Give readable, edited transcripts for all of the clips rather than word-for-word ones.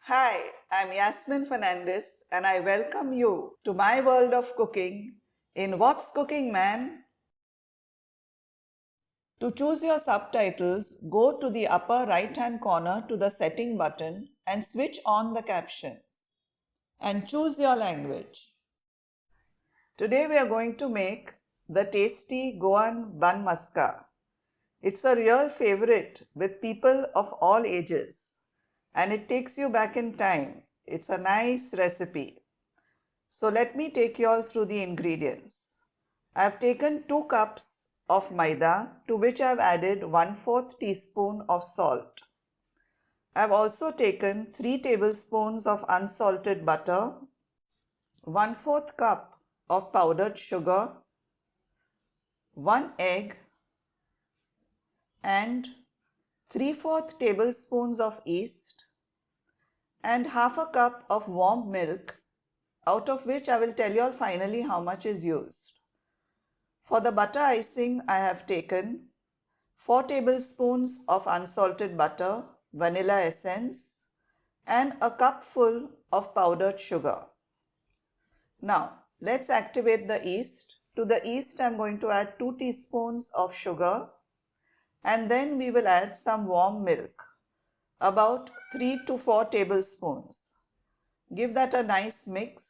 Hi, I'm Yasmin Fernandes and I welcome you to my world of cooking in What's Cooking Man? To choose your subtitles, go to the upper right hand corner to the setting button and switch on the captions and choose your language. Today we are going to make the tasty Goan Bun Maska. It's a real favorite with people of all ages and it takes you back in time. It's a nice recipe. So let me take you all through the ingredients. I have taken 2 cups of maida to which I have added 1/4 teaspoon of salt. I have also taken 3 tablespoons of unsalted butter, 1/4 cup of powdered sugar, 1 egg and 3/4 tablespoons of yeast and half a cup of warm milk, out of which I will tell you all finally how much is used. For the butter icing, I have taken 4 tablespoons of unsalted butter, vanilla essence and a cupful of powdered sugar. Now, let's activate the yeast. To the yeast, I am going to add 2 teaspoons of sugar and then we will add some warm milk, about 3 to 4 tablespoons. Give that a nice mix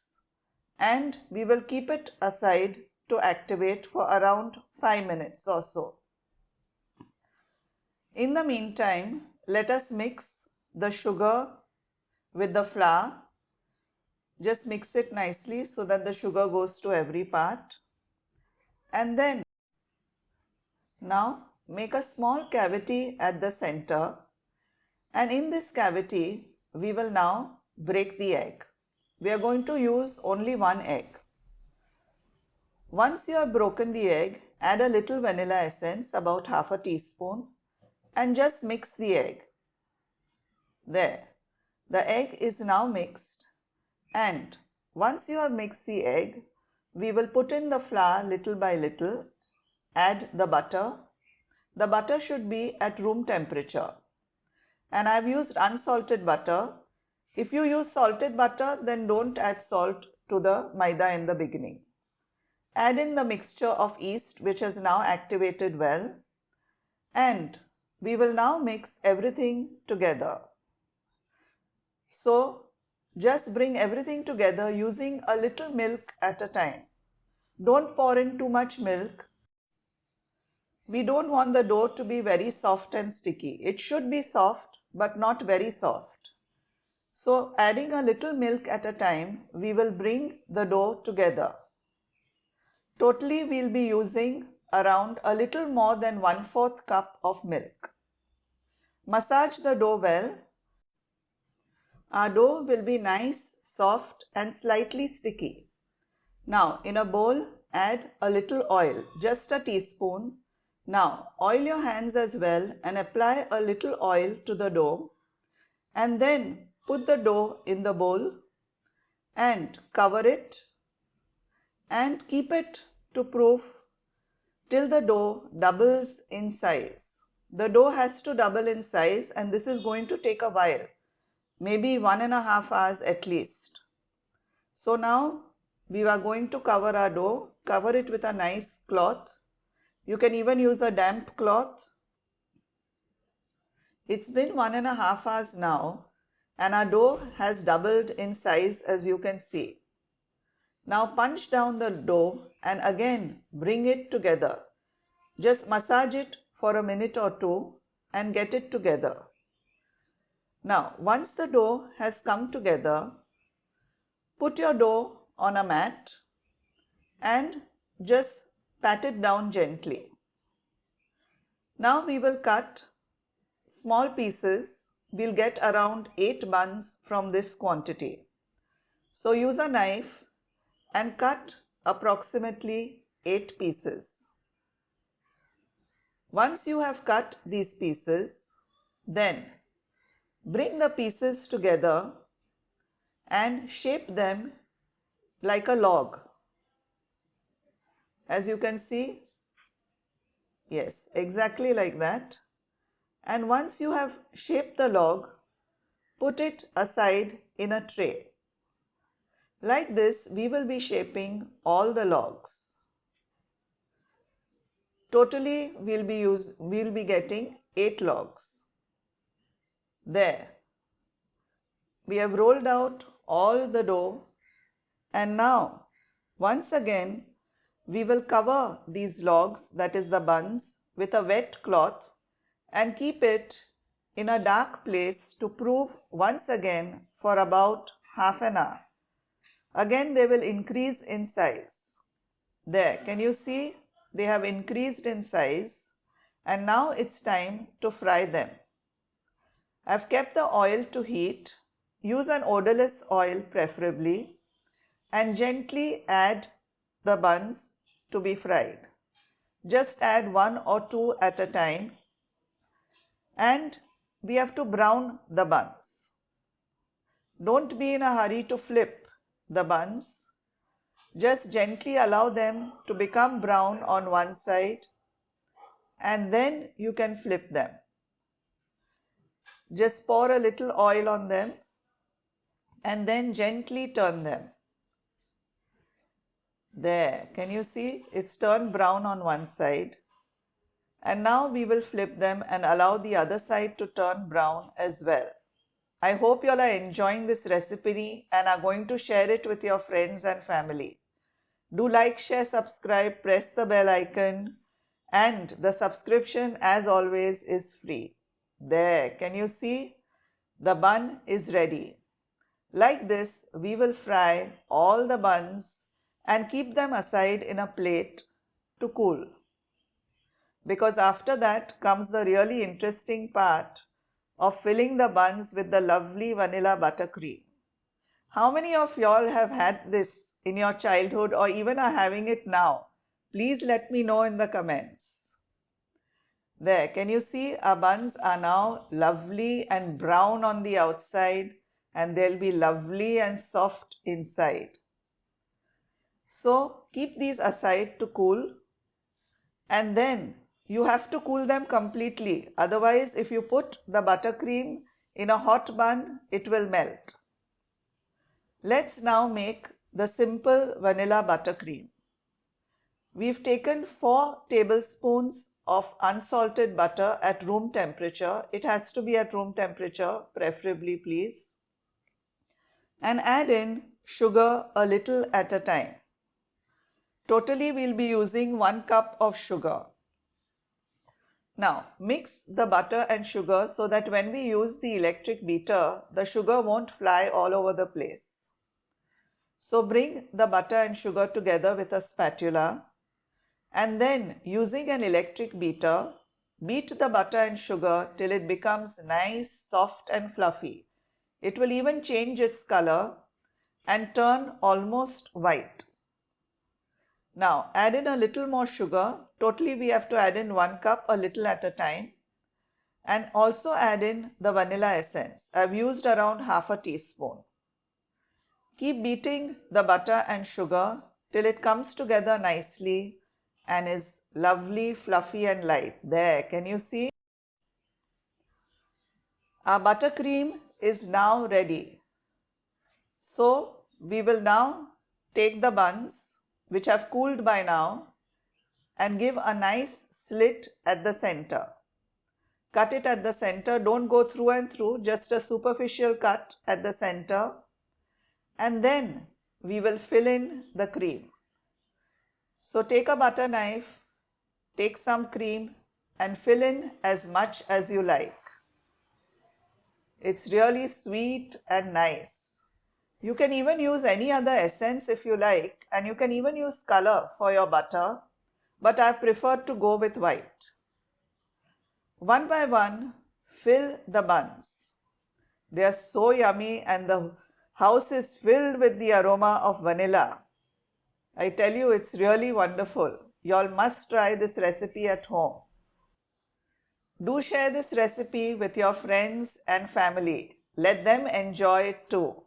and we will keep it aside to activate for around 5 minutes or so. In the meantime, let us mix the sugar with the flour. Just mix it nicely so that the sugar goes to every part. And then, now make a small cavity at the center. And in this cavity, we will now break the egg. We are going to use only 1 egg. Once you have broken the egg, add a little vanilla essence, about half a teaspoon, and just mix the egg. There, the egg is now mixed, and once you have mixed the egg, we will put in the flour little by little, add the butter. The butter should be at room temperature, and I have used unsalted butter. If you use salted butter, then don't add salt to the maida in the beginning. Add in the mixture of yeast which has now activated well, and we will now mix everything together. So just bring everything together using a little milk at a time. Don't pour in too much milk. We don't want the dough to be very soft and sticky. It should be soft but not very soft. So adding a little milk at a time, we will bring the dough together. Totally we will be using around a little more than 1/4 cup of milk. Massage the dough well. Our dough will be nice, soft and slightly sticky. Now in a bowl, add a little oil, just a teaspoon. Now oil your hands as well and apply a little oil to the dough and then put the dough in the bowl and cover it and keep it to proof till the dough doubles in size. The dough has to double in size and this is going to take a while, maybe 1.5 hours at least. So now we are going to cover our dough, cover it with a nice cloth. You can even use a damp cloth. It's been 1.5 hours now and our dough has doubled in size as you can see. Now punch down the dough and again bring it together. Just massage it for a minute or two and get it together. Now once the dough has come together, put your dough on a mat and just pat it down gently. Now we will cut small pieces. We'll get around 8 buns from this quantity. So use a knife and cut approximately 8 pieces. Once you have cut these pieces, then bring the pieces together and shape them like a log. As you can see, yes, exactly like that. And once you have shaped the log, Put it aside in a tray. Like this, we will be shaping all the logs. Totally, we'll be getting 8 logs. There. We have rolled out all the dough, and now once again we will cover these logs, that is the buns, with a wet cloth and keep it in a dark place to prove once again for about half an hour. Again they will increase in size. There, can you see? They have increased in size, and now it's time to fry them. I've kept the oil to heat. Use an odorless oil preferably, and gently add the buns to be fried. Just add 1 or 2 at a time, and we have to brown the buns. Don't be in a hurry to flip the buns. Just gently allow them to become brown on one side, and then you can flip them. Just pour a little oil on them and then gently turn them. There, can you see? It's turned brown on one side. And now we will flip them and allow the other side to turn brown as well. I hope you all are enjoying this recipe and are going to share it with your friends and family. Do like, share, subscribe, press the bell icon, and the subscription as always is free. There, can you see? The bun is ready. Like this, we will fry all the buns and keep them aside in a plate to cool. Because after that comes the really interesting part of filling the buns with the lovely vanilla buttercream. How many of y'all have had this in your childhood or even are having it now? Please let me know in the comments. There, can you see our buns are now lovely and brown on the outside, and they'll be lovely and soft inside. So keep these aside to cool, and then you have to cool them completely. Otherwise, if you put the buttercream in a hot bun, it will melt. Let's now make the simple vanilla buttercream. We've taken 4 tablespoons of unsalted butter at room temperature. It has to be at room temperature, preferably, please. And add in sugar a little at a time. Totally, we'll be using 1 cup of sugar. Now, mix the butter and sugar so that when we use the electric beater, the sugar won't fly all over the place. So bring the butter and sugar together with a spatula, and then using an electric beater, beat the butter and sugar till it becomes nice, soft and fluffy. It will even change its color and turn almost white. Now add in a little more sugar. Totally we have to add in 1 cup, a little at a time. And also add in the vanilla essence. I've used around half a teaspoon. Keep beating the butter and sugar till it comes together nicely and is lovely, fluffy and light. There, can you see? Our buttercream is now ready. So we will now take the buns, which have cooled by now, and give a nice slit at the center. Cut it at the center. Don't go through and through, just a superficial cut at the center. And then we will fill in the cream. So take a butter knife, take some cream and fill in as much as you like. It's really sweet and nice. You can even use any other essence if you like, and you can even use color for your butter, but I prefer to go with white. One by one, fill the buns. They are so yummy and the house is filled with the aroma of vanilla. I tell you, it's really wonderful. Y'all must try this recipe at home. Do share this recipe with your friends and family. Let them enjoy it too.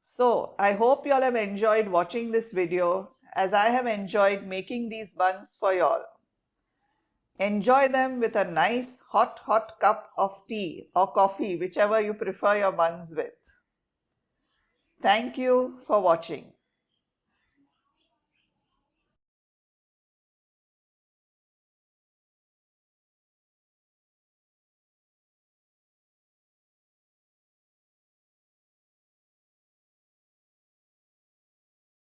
So, I hope y'all have enjoyed watching this video as I have enjoyed making these buns for y'all. Enjoy them with a nice hot cup of tea or coffee, whichever you prefer your buns with. Thank you for watching.